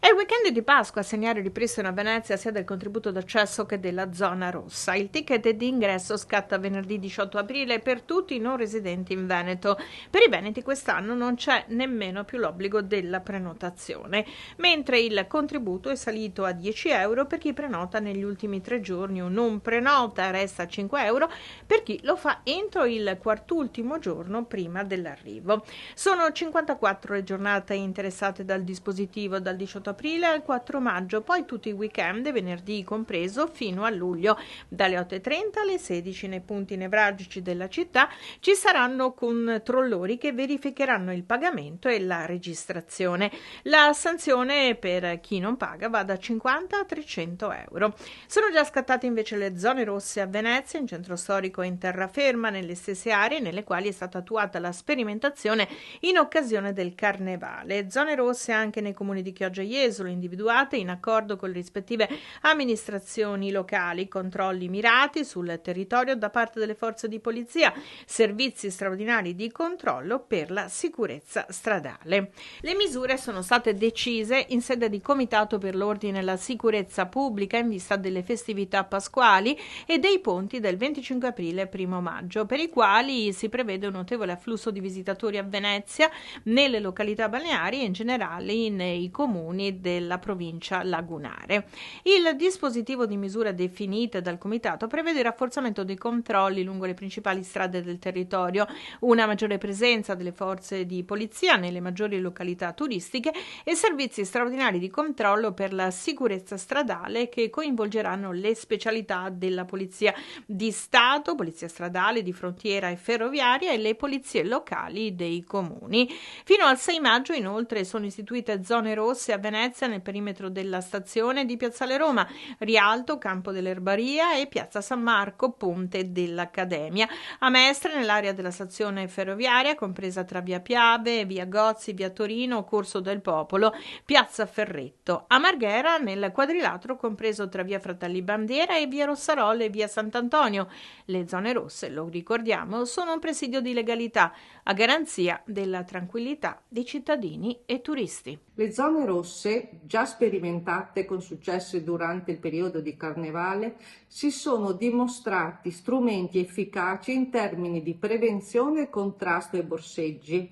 È il weekend di Pasqua a segnare il ripristino a Venezia sia del contributo d'accesso che della zona rossa. Il ticket di ingresso scatta venerdì 18 aprile per tutti i non residenti in Veneto. Per i veneti quest'anno non c'è nemmeno più l'obbligo della prenotazione, mentre il contributo è salito a 10 euro per chi prenota negli ultimi 3 giorni o non prenota, resta a 5 euro per chi lo fa entro il quartultimo giorno prima dell'arrivo. Sono 54 le giornate interessate dal dispositivo dal 18 aprile al 4 maggio, poi tutti i weekend, venerdì compreso, fino a luglio. Dalle 8.30 alle 16 nei punti nevralgici della città ci saranno controllori che verificheranno il pagamento e la registrazione. La sanzione per chi non paga va da 50 a 300 euro. Sono già scattate invece le zone rosse a Venezia, in centro storico e in terraferma, nelle stesse aree nelle quali è stata attuata la sperimentazione in occasione del Carnevale. Zone rosse anche nei comuni di Chioggia e Jesolo, individuate in accordo con le rispettive amministrazioni locali, controlli mirati sul territorio da parte delle forze di polizia, servizi straordinari di controllo per la sicurezza stradale. Le misure sono state decise in sede di Comitato per l'Ordine e la Sicurezza Pubblica in vista delle festività pasquali e dei ponti del 25 aprile e 1 maggio, per i quali si prevede un notevole afflusso di visitatori a Venezia, nelle località balneari e in generale nei comuni della provincia lagunare. Il dispositivo di misure definite dal Comitato prevede il rafforzamento dei controlli lungo le principali strade del territorio, una maggiore presenza delle forze di polizia nelle maggiori località turistiche e servizi straordinari di controllo per la sicurezza stradale che coinvolgeranno le specialità della Polizia di Stato, Polizia Stradale, di Frontiera e Ferroviaria e le polizie locali dei comuni. Fino al 6 maggio inoltre sono istituite zone rosse a Venezia nel perimetro della stazione di Piazzale Roma, Rialto, Campo dell'Erbaria e Piazza San Marco, Ponte dell'Accademia. A Mestre nell'area della stazione ferroviaria, compresa tra via Piave, via Gozzi, via Torino, Corso del Popolo, piazza Ferretto. A Marghera nel quadrilatero compreso tra via Fratelli Bandiera e via Rossarole e via Sant'Antonio. Le zone rosse, lo ricordiamo, sono un presidio di legalità a garanzia della tranquillità di cittadini e turisti. Le zone rosse, già sperimentate con successo durante il periodo di Carnevale, si sono dimostrati strumenti efficaci in termini di prevenzione e contrasto ai borseggi,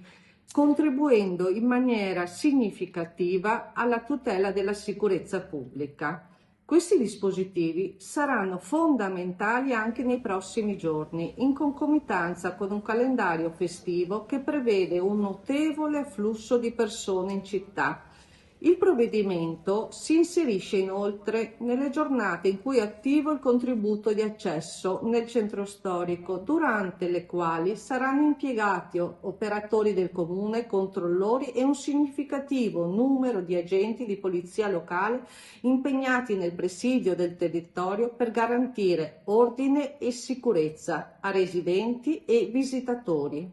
contribuendo in maniera significativa alla tutela della sicurezza pubblica. Questi dispositivi saranno fondamentali anche nei prossimi giorni, in concomitanza con un calendario festivo che prevede un notevole afflusso di persone in città. Il provvedimento si inserisce inoltre nelle giornate in cui è attivo il contributo di accesso nel centro storico, durante le quali saranno impiegati operatori del comune, controllori e un significativo numero di agenti di polizia locale impegnati nel presidio del territorio per garantire ordine e sicurezza a residenti e visitatori.